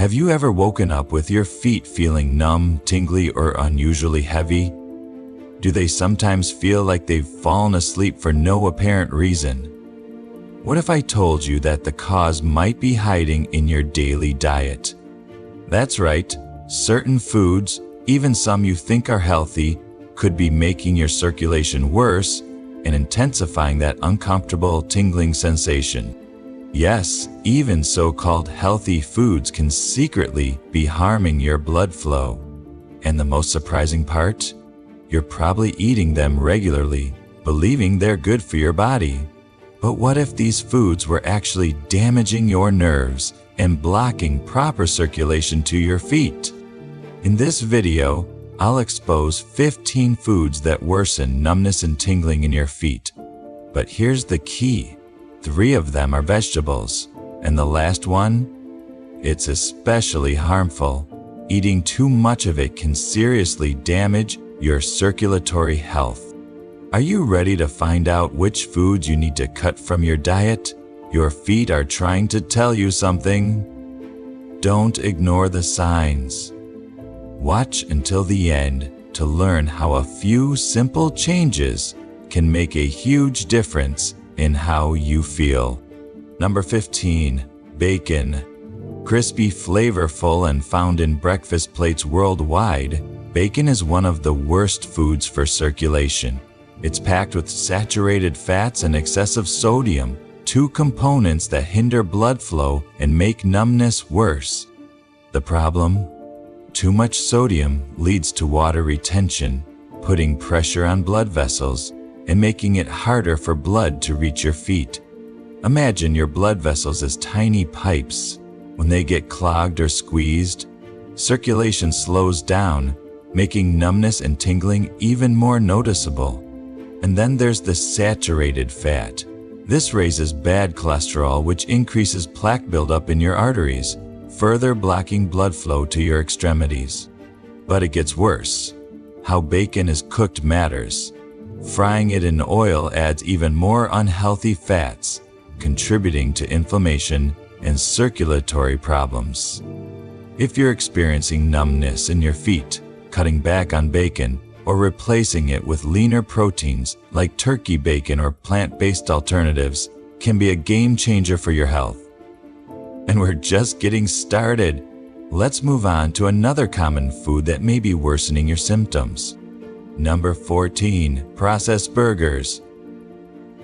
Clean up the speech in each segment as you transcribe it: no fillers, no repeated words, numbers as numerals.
Have you ever woken up with your feet feeling numb, tingly, or unusually heavy? Do they sometimes feel like they've fallen asleep for no apparent reason? What if I told you that the cause might be hiding in your daily diet? That's right, certain foods, even some you think are healthy, could be making your circulation worse and intensifying that uncomfortable tingling sensation. Yes, even so-called healthy foods can secretly be harming your blood flow. And the most surprising part? You're probably eating them regularly, believing they're good for your body. But what if these foods were actually damaging your nerves and blocking proper circulation to your feet? In this video, I'll expose 15 foods that worsen numbness and tingling in your feet. But here's the key. 3 of them are vegetables, and the last one? It's especially harmful. Eating too much of it can seriously damage your circulatory health. Are you ready to find out which foods you need to cut from your diet? Your feet are trying to tell you something. Don't ignore the signs. Watch until the end to learn how a few simple changes can make a huge difference in how you feel. Number 15, bacon. Crispy, flavorful, and found in breakfast plates worldwide, bacon is one of the worst foods for circulation. It's packed with saturated fats and excessive sodium, 2 components that hinder blood flow and make numbness worse. The problem? Too much sodium leads to water retention, putting pressure on blood vessels and making it harder for blood to reach your feet. Imagine your blood vessels as tiny pipes. When they get clogged or squeezed, circulation slows down, making numbness and tingling even more noticeable. And then there's the saturated fat. This raises bad cholesterol, which increases plaque buildup in your arteries, further blocking blood flow to your extremities. But it gets worse. How bacon is cooked matters. Frying it in oil adds even more unhealthy fats, contributing to inflammation and circulatory problems. If you're experiencing numbness in your feet, cutting back on bacon or replacing it with leaner proteins like turkey bacon or plant-based alternatives can be a game changer for your health. And we're just getting started. Let's move on to another common food that may be worsening your symptoms. Number 14, processed burgers.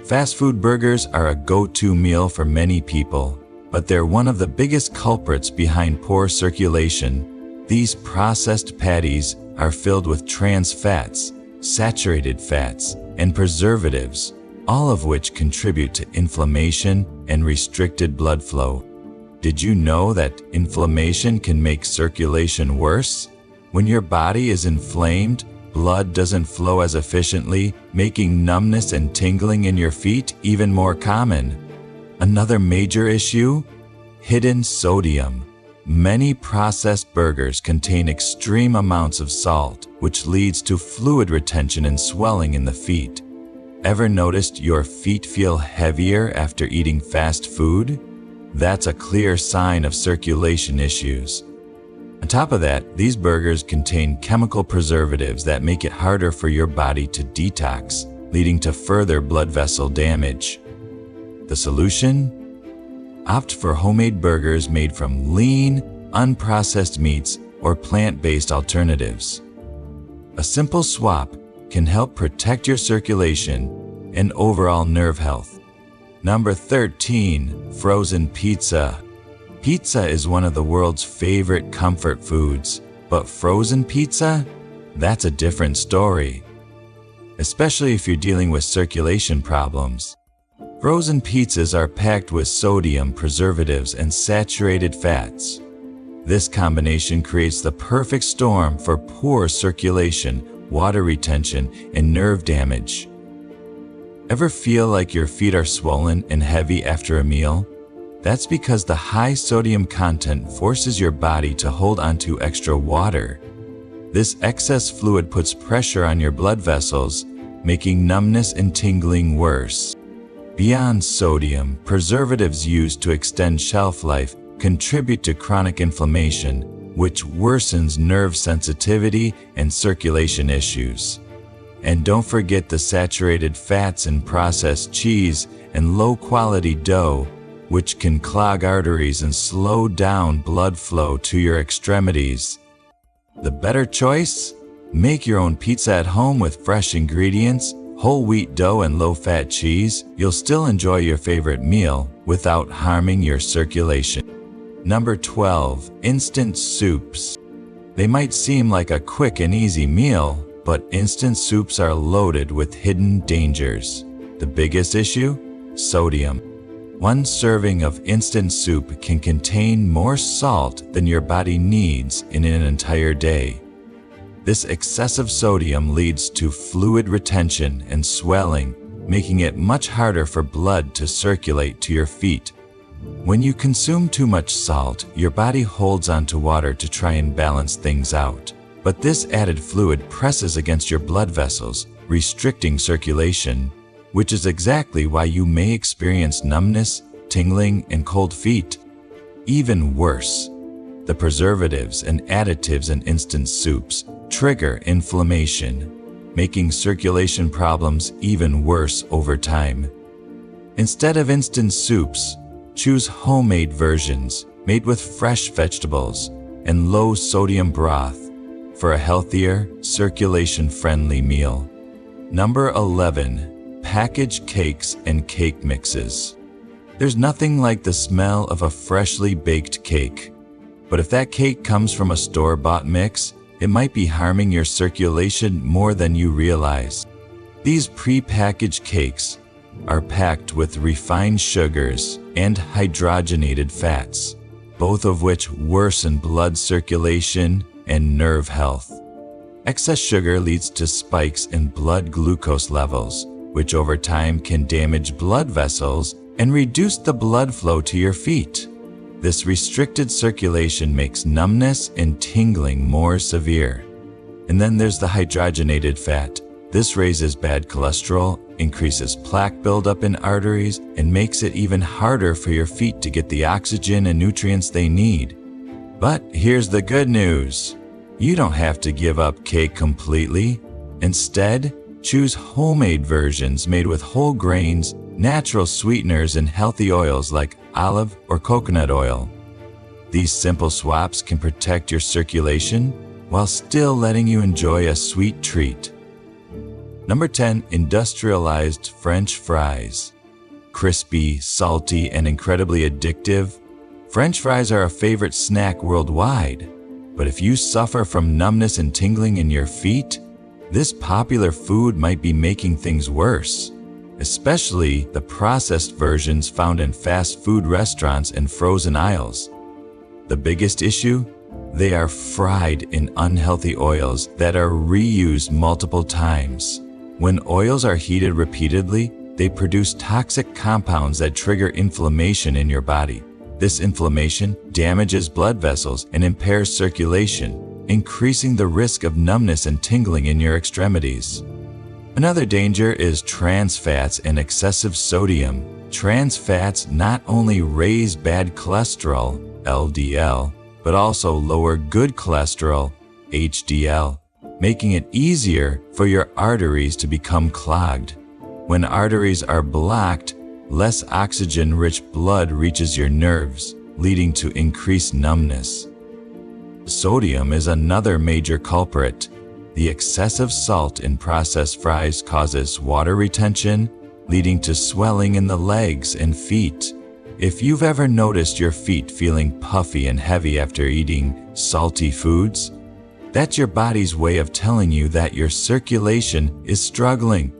Fast food burgers are a go-to meal for many people, but they're one of the biggest culprits behind poor circulation. These processed patties are filled with trans fats, saturated fats, and preservatives, all of which contribute to inflammation and restricted blood flow. Did you know that inflammation can make circulation worse? When your body is inflamed, blood doesn't flow as efficiently, making numbness and tingling in your feet even more common. Another major issue? Hidden sodium. Many processed burgers contain extreme amounts of salt, which leads to fluid retention and swelling in the feet. Ever noticed your feet feel heavier after eating fast food? That's a clear sign of circulation issues. On top of that, these burgers contain chemical preservatives that make it harder for your body to detox, leading to further blood vessel damage. The solution? Opt for homemade burgers made from lean, unprocessed meats or plant-based alternatives. A simple swap can help protect your circulation and overall nerve health. Number 13, frozen pizza. Pizza is one of the world's favorite comfort foods, but frozen pizza? That's a different story. Especially if you're dealing with circulation problems. Frozen pizzas are packed with sodium, preservatives, and saturated fats. This combination creates the perfect storm for poor circulation, water retention, and nerve damage. Ever feel like your feet are swollen and heavy after a meal? That's because the high sodium content forces your body to hold onto extra water. This excess fluid puts pressure on your blood vessels, making numbness and tingling worse. Beyond sodium, preservatives used to extend shelf life contribute to chronic inflammation, which worsens nerve sensitivity and circulation issues. And don't forget the saturated fats in processed cheese and low-quality dough, which can clog arteries and slow down blood flow to your extremities. The better choice? Make your own pizza at home with fresh ingredients, whole wheat dough and low-fat cheese. You'll still enjoy your favorite meal without harming your circulation. Number 12. Instant soups. They might seem like a quick and easy meal, but instant soups are loaded with hidden dangers. The biggest issue? Sodium. One serving of instant soup can contain more salt than your body needs in an entire day. This excessive sodium leads to fluid retention and swelling, making it much harder for blood to circulate to your feet. When you consume too much salt, your body holds onto water to try and balance things out. But this added fluid presses against your blood vessels, restricting circulation, which is exactly why you may experience numbness, tingling, and cold feet. Even worse, the preservatives and additives in instant soups trigger inflammation, making circulation problems even worse over time. Instead of instant soups, choose homemade versions made with fresh vegetables and low-sodium broth for a healthier, circulation-friendly meal. Number 11. Packaged cakes and cake mixes. There's nothing like the smell of a freshly baked cake. But if that cake comes from a store-bought mix, it might be harming your circulation more than you realize. These pre-packaged cakes are packed with refined sugars and hydrogenated fats, both of which worsen blood circulation and nerve health. Excess sugar leads to spikes in blood glucose levels, which over time can damage blood vessels and reduce the blood flow to your feet. This restricted circulation makes numbness and tingling more severe. And then there's the hydrogenated fat. This raises bad cholesterol, increases plaque buildup in arteries, and makes it even harder for your feet to get the oxygen and nutrients they need. But here's the good news. You don't have to give up cake completely. Instead, choose homemade versions made with whole grains, natural sweeteners, and healthy oils like olive or coconut oil. These simple swaps can protect your circulation while still letting you enjoy a sweet treat. Number 10. Industrialized French fries. Crispy, salty, and incredibly addictive, French fries are a favorite snack worldwide. But if you suffer from numbness and tingling in your feet, this popular food might be making things worse, especially the processed versions found in fast food restaurants and frozen aisles. The biggest issue? They are fried in unhealthy oils that are reused multiple times. When oils are heated repeatedly, they produce toxic compounds that trigger inflammation in your body. This inflammation damages blood vessels and impairs circulation, increasing the risk of numbness and tingling in your extremities. Another danger is trans fats and excessive sodium. Trans fats not only raise bad cholesterol, LDL, but also lower good cholesterol, HDL, making it easier for your arteries to become clogged. When arteries are blocked, less oxygen-rich blood reaches your nerves, leading to increased numbness. Sodium is another major culprit. The excessive salt in processed fries causes water retention, leading to swelling in the legs and feet. If you've ever noticed your feet feeling puffy and heavy after eating salty foods, that's your body's way of telling you that your circulation is struggling.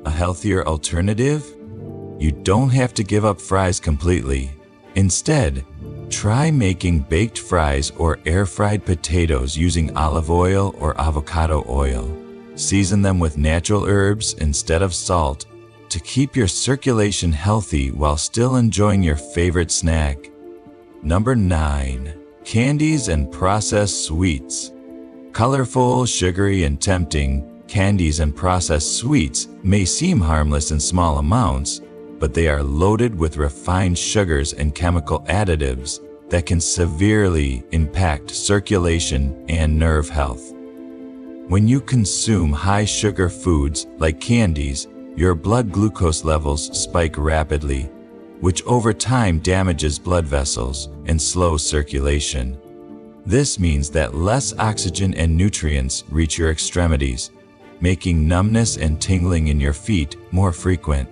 A healthier alternative? You don't have to give up fries completely. Instead, try making baked fries or air-fried potatoes using olive oil or avocado oil. Season them with natural herbs instead of salt to keep your circulation healthy while still enjoying your favorite snack. Number 9. Candies and processed sweets. Colorful, sugary, and tempting, candies and processed sweets may seem harmless in small amounts, but they are loaded with refined sugars and chemical additives that can severely impact circulation and nerve health. When you consume high-sugar foods like candies, your blood glucose levels spike rapidly, which over time damages blood vessels and slows circulation. This means that less oxygen and nutrients reach your extremities, making numbness and tingling in your feet more frequent.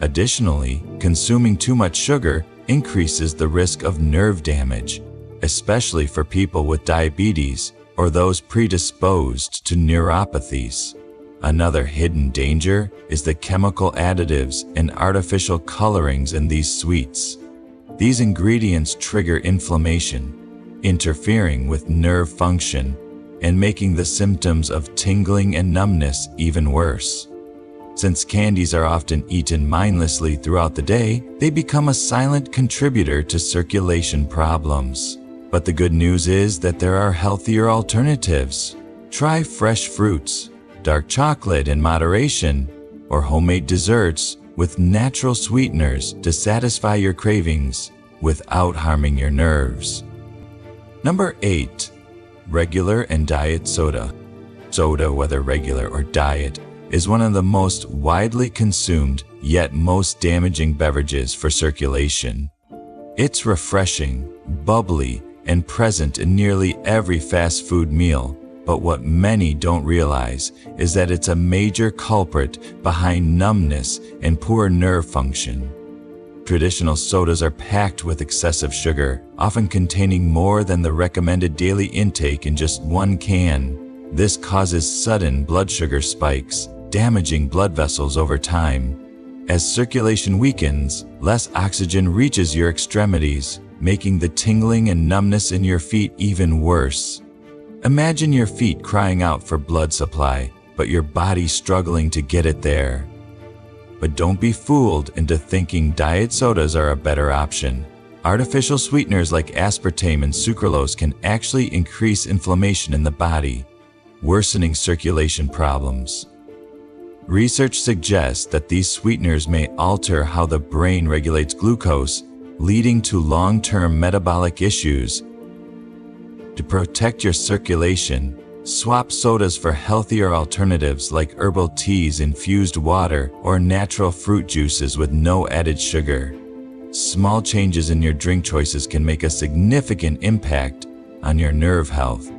Additionally, consuming too much sugar increases the risk of nerve damage, especially for people with diabetes or those predisposed to neuropathies. Another hidden danger is the chemical additives and artificial colorings in these sweets. These ingredients trigger inflammation, interfering with nerve function and making the symptoms of tingling and numbness even worse. Since candies are often eaten mindlessly throughout the day, they become a silent contributor to circulation problems. But the good news is that there are healthier alternatives. Try fresh fruits, dark chocolate in moderation, or homemade desserts with natural sweeteners to satisfy your cravings without harming your nerves. Number 8. Regular and diet soda. Soda, whether regular or diet, is one of the most widely consumed yet most damaging beverages for circulation. It's refreshing, bubbly, and present in nearly every fast food meal, but what many don't realize is that it's a major culprit behind numbness and poor nerve function. Traditional sodas are packed with excessive sugar, often containing more than the recommended daily intake in just one can. This causes sudden blood sugar spikes, damaging blood vessels over time. As circulation weakens, less oxygen reaches your extremities, making the tingling and numbness in your feet even worse. Imagine your feet crying out for blood supply, but your body struggling to get it there. But don't be fooled into thinking diet sodas are a better option. Artificial sweeteners like aspartame and sucralose can actually increase inflammation in the body, worsening circulation problems. Research suggests that these sweeteners may alter how the brain regulates glucose, leading to long-term metabolic issues. To protect your circulation, swap sodas for healthier alternatives like herbal teas, infused water, or natural fruit juices with no added sugar. Small changes in your drink choices can make a significant impact on your nerve health.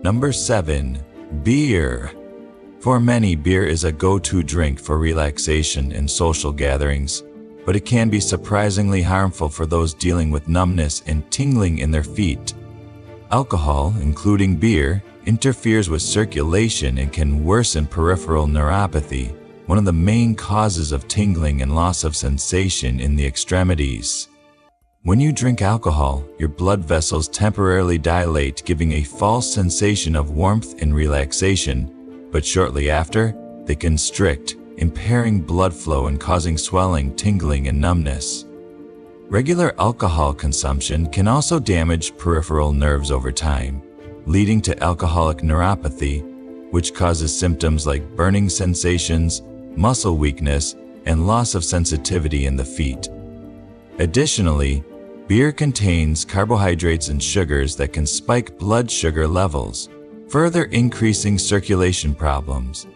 Number 7. Beer. For many, beer is a go-to drink for relaxation and social gatherings, but it can be surprisingly harmful for those dealing with numbness and tingling in their feet. Alcohol, including beer, interferes with circulation and can worsen peripheral neuropathy, one of the main causes of tingling and loss of sensation in the extremities. When you drink alcohol, your blood vessels temporarily dilate, giving a false sensation of warmth and relaxation, but shortly after, they constrict, impairing blood flow and causing swelling, tingling, and numbness. Regular alcohol consumption can also damage peripheral nerves over time, leading to alcoholic neuropathy, which causes symptoms like burning sensations, muscle weakness, and loss of sensitivity in the feet. Additionally, beer contains carbohydrates and sugars that can spike blood sugar levels, further increasing circulation problems.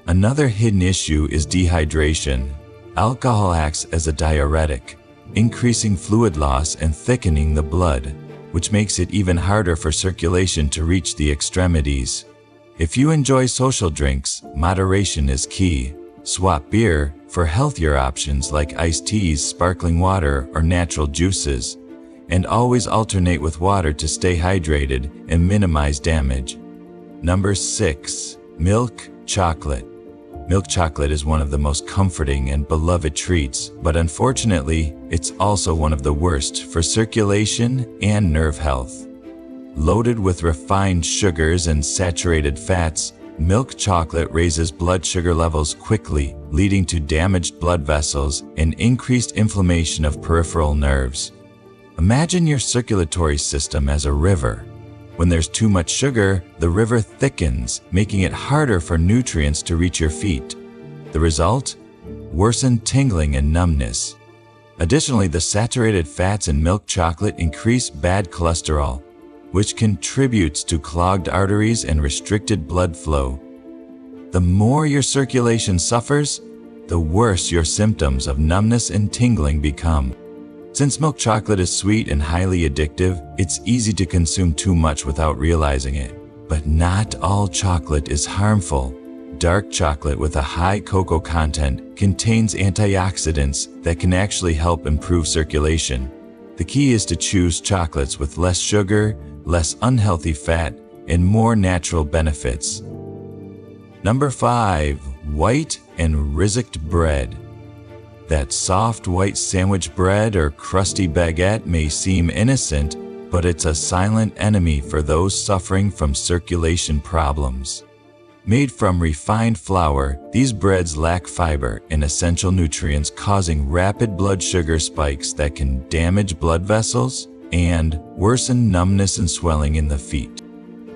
Another hidden issue is dehydration. Alcohol acts as a diuretic, increasing fluid loss and thickening the blood, which makes it even harder for circulation to reach the extremities. If you enjoy social drinks, moderation is key. Swap beer for healthier options like iced teas, sparkling water, or natural juices, and always alternate with water to stay hydrated and minimize damage. Number 6. Milk chocolate. Milk chocolate is one of the most comforting and beloved treats, but unfortunately, it's also one of the worst for circulation and nerve health. Loaded with refined sugars and saturated fats, milk chocolate raises blood sugar levels quickly, leading to damaged blood vessels and increased inflammation of peripheral nerves. Imagine your circulatory system as a river. When there's too much sugar, the river thickens, making it harder for nutrients to reach your feet. The result? Worsened tingling and numbness. Additionally, the saturated fats in milk chocolate increase bad cholesterol, which contributes to clogged arteries and restricted blood flow. The more your circulation suffers, the worse your symptoms of numbness and tingling become. Since milk chocolate is sweet and highly addictive, it's easy to consume too much without realizing it. But not all chocolate is harmful. Dark chocolate with a high cocoa content contains antioxidants that can actually help improve circulation. The key is to choose chocolates with less sugar, less unhealthy fat, and more natural benefits. Number 5. White and Riziked bread. That soft white sandwich bread or crusty baguette may seem innocent, but it's a silent enemy for those suffering from circulation problems. Made from refined flour, these breads lack fiber and essential nutrients, causing rapid blood sugar spikes that can damage blood vessels and worsen numbness and swelling in the feet.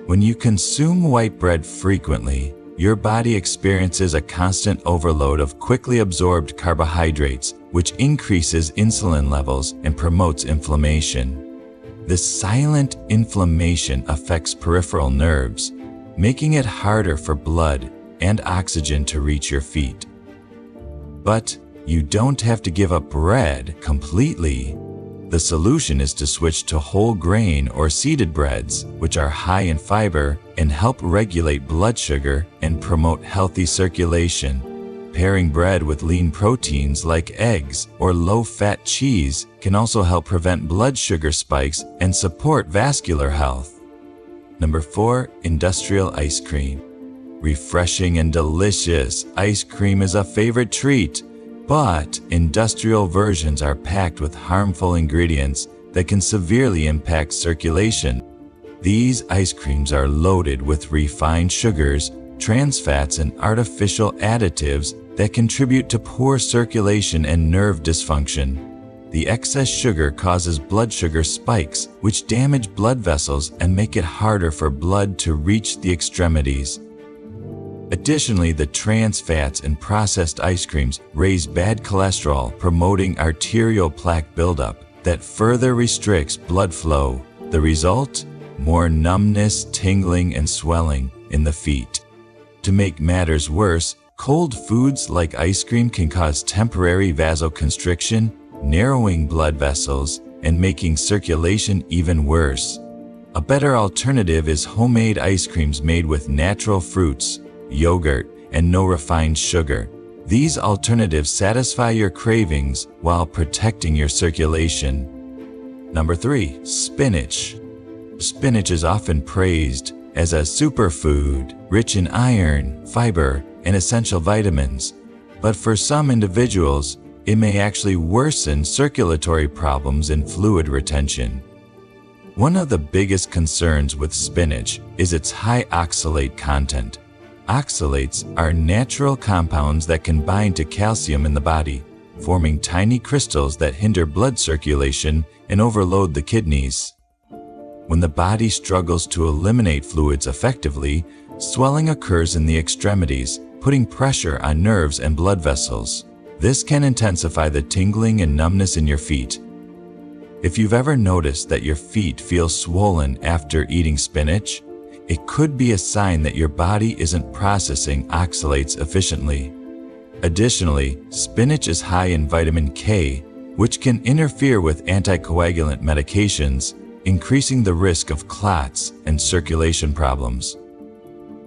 When you consume white bread frequently, your body experiences a constant overload of quickly absorbed carbohydrates, which increases insulin levels and promotes inflammation. This silent inflammation affects peripheral nerves, making it harder for blood and oxygen to reach your feet. But you don't have to give up bread completely. The solution is to switch to whole grain or seeded breads, which are high in fiber and help regulate blood sugar and promote healthy circulation. Pairing bread with lean proteins like eggs or low-fat cheese can also help prevent blood sugar spikes and support vascular health. Number 4. Industrial ice cream. Refreshing and delicious, ice cream is a favorite treat, but industrial versions are packed with harmful ingredients that can severely impact circulation. These ice creams are loaded with refined sugars, trans fats, and artificial additives that contribute to poor circulation and nerve dysfunction. The excess sugar causes blood sugar spikes, which damage blood vessels and make it harder for blood to reach the extremities. Additionally, the trans fats in processed ice creams raise bad cholesterol, promoting arterial plaque buildup that further restricts blood flow. The result? More numbness, tingling, and swelling in the feet. To make matters worse, cold foods like ice cream can cause temporary vasoconstriction, narrowing blood vessels, and making circulation even worse. A better alternative is homemade ice creams made with natural fruits, yogurt, and no refined sugar. These alternatives satisfy your cravings while protecting your circulation. Number 3. Spinach. Spinach is often praised as a superfood, rich in iron, fiber, and essential vitamins. But for some individuals, it may actually worsen circulatory problems and fluid retention. One of the biggest concerns with spinach is its high oxalate content. Oxalates are natural compounds that can bind to calcium in the body, forming tiny crystals that hinder blood circulation and overload the kidneys. When the body struggles to eliminate fluids effectively, swelling occurs in the extremities, putting pressure on nerves and blood vessels. This can intensify the tingling and numbness in your feet. If you've ever noticed that your feet feel swollen after eating spinach, it could be a sign that your body isn't processing oxalates efficiently. Additionally, spinach is high in vitamin K, which can interfere with anticoagulant medications, increasing the risk of clots and circulation problems.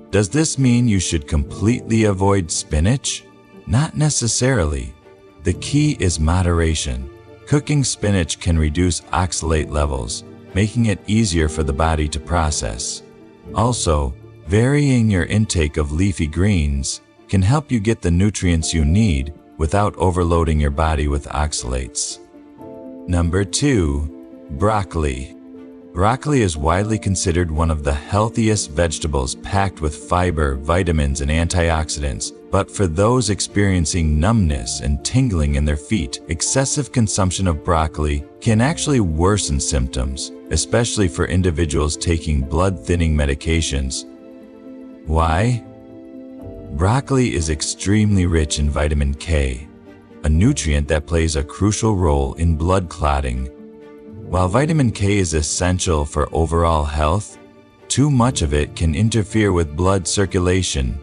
Does this mean you should completely avoid spinach? Not necessarily. The key is moderation. Cooking spinach can reduce oxalate levels, making it easier for the body to process. Also, varying your intake of leafy greens can help you get the nutrients you need without overloading your body with oxalates. Number 2. Broccoli. Broccoli is widely considered one of the healthiest vegetables, packed with fiber, vitamins, and antioxidants. But for those experiencing numbness and tingling in their feet, excessive consumption of broccoli can actually worsen symptoms, especially for individuals taking blood-thinning medications. Why? Broccoli is extremely rich in vitamin K. a nutrient that plays a crucial role in blood clotting. While vitamin K is essential for overall health, too much of it can interfere with blood circulation,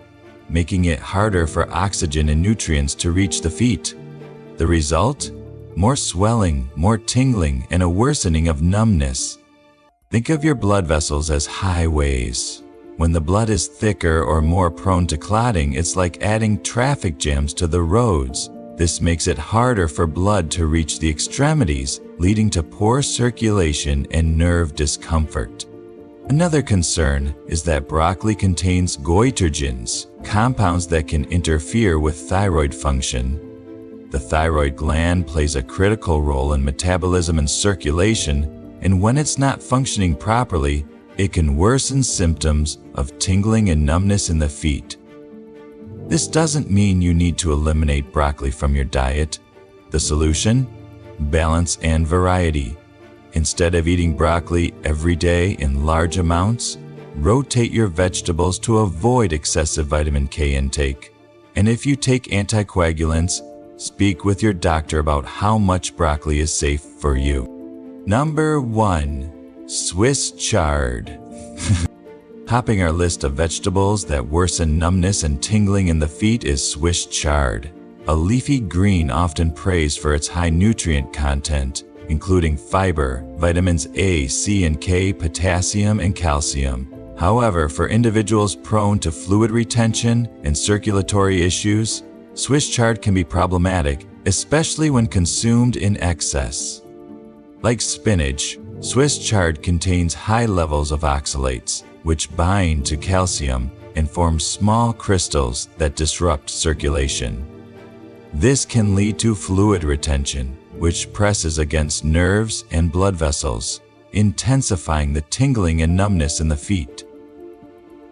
making it harder for oxygen and nutrients to reach the feet. The result? More swelling, more tingling, and a worsening of numbness. Think of your blood vessels as highways. When the blood is thicker or more prone to clotting, it's like adding traffic jams to the roads. This makes it harder for blood to reach the extremities, leading to poor circulation and nerve discomfort. Another concern is that broccoli contains goitrogens, compounds that can interfere with thyroid function. The thyroid gland plays a critical role in metabolism and circulation, and when it's not functioning properly, it can worsen symptoms of tingling and numbness in the feet. This doesn't mean you need to eliminate broccoli from your diet. The solution? Balance and variety. Instead of eating broccoli every day in large amounts, rotate your vegetables to avoid excessive vitamin K intake. And if you take anticoagulants, speak with your doctor about how much broccoli is safe for you. Number 1. Swiss chard. Topping our list of vegetables that worsen numbness and tingling in the feet is Swiss chard, a leafy green often praised for its high nutrient content, including fiber, vitamins A, C, and K, potassium, and calcium. However, for individuals prone to fluid retention and circulatory issues, Swiss chard can be problematic, especially when consumed in excess. Like spinach, Swiss chard contains high levels of oxalates, which bind to calcium and form small crystals that disrupt circulation. This can lead to fluid retention, which presses against nerves and blood vessels, intensifying the tingling and numbness in the feet.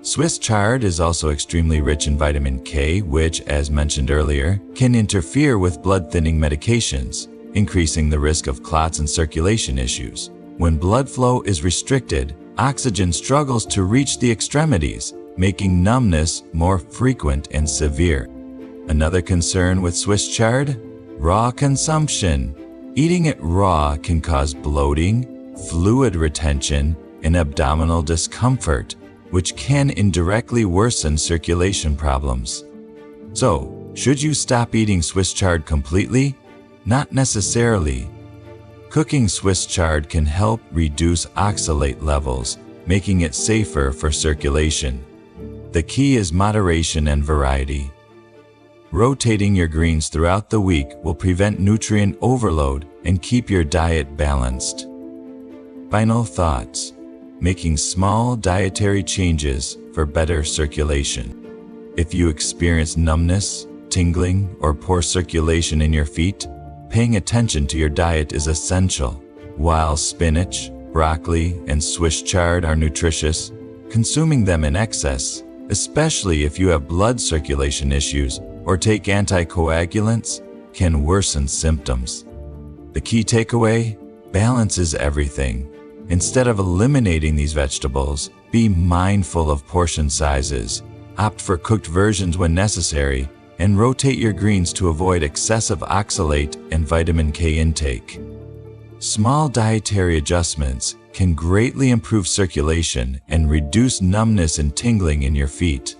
Swiss chard is also extremely rich in vitamin K, which, as mentioned earlier, can interfere with blood-thinning medications, increasing the risk of clots and circulation issues. When blood flow is restricted, oxygen struggles to reach the extremities, making numbness more frequent and severe. Another concern with Swiss chard? Raw consumption. Eating it raw can cause bloating, fluid retention, and abdominal discomfort, which can indirectly worsen circulation problems. So, should you stop eating Swiss chard completely? Not necessarily. Cooking Swiss chard can help reduce oxalate levels, making it safer for circulation. The key is moderation and variety. Rotating your greens throughout the week will prevent nutrient overload and keep your diet balanced. Final thoughts: making small dietary changes for better circulation. If you experience numbness, tingling, or poor circulation in your feet, paying attention to your diet is essential. While spinach, broccoli, and Swiss chard are nutritious, consuming them in excess, especially if you have blood circulation issues or take anticoagulants, can worsen symptoms. The key takeaway? Balance is everything. Instead of eliminating these vegetables, be mindful of portion sizes, opt for cooked versions when necessary, and rotate your greens to avoid excessive oxalate and vitamin K intake. Small dietary adjustments can greatly improve circulation and reduce numbness and tingling in your feet.